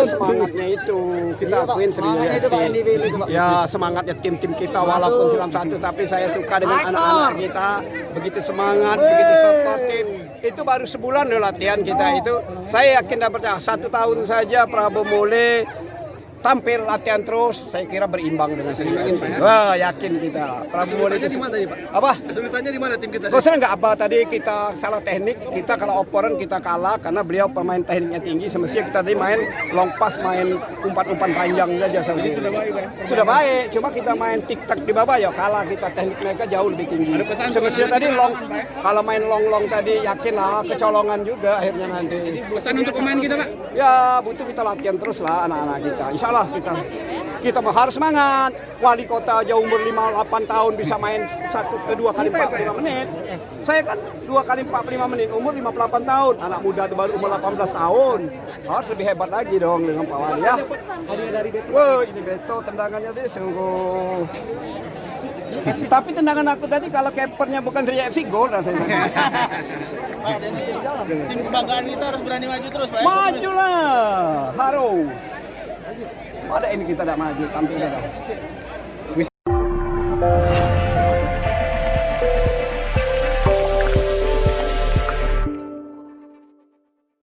semangatnya itu kita akuin serius. Ya semangatnya tim-tim kita walaupun silam satu, tapi saya suka dengan anak-anak kita begitu semangat, begitu sportif. Itu baru sebulan loh latihan kita itu. Saya yakin dan percaya 1 tahun saja Prabowo Mole tampil latihan terus, saya kira berimbang dengan Sriwijaya. Wah, yakin kita. Prabowo Mole itu di mana, Pak? Apa? Kesulitannya di mana tim kita? Kok nggak apa tadi kita salah teknik, kita kalau oporan kita kalah karena beliau pemain tekniknya tinggi, semestinya kita tadi main long pass, main umpan-umpan panjang saja sudah baik, cuma kita main tik-tak di bawah ya kalah kita, teknik mereka jauh lebih tinggi. Semestinya tadi long, kalau main long tadi yakin lah kecolongan juga akhirnya nanti. Pesan untuk pemain kita, Pak? Ya butuh kita latihan terus lah anak-anak kita. Insya Allah kita harus semangat. Wali kota aja umur 58 tahun bisa main 2 kali 45 menit. Saya kan 2 kali 45 menit, umur 58 tahun. Anak muda baru umur 18 tahun. Harus lebih hebat lagi dong dengan Pak Wali ya. Wah, ini Beto tendangannya tadi sungguh. Tapi tendangan aku tadi kalau keepernya bukan Sriwijaya FC gol rasanya. Pak, jadi tim kebanggaan kita harus berani maju terus, Pak. Majulah, harus. Ada ini kita tidak maju, tampil dah.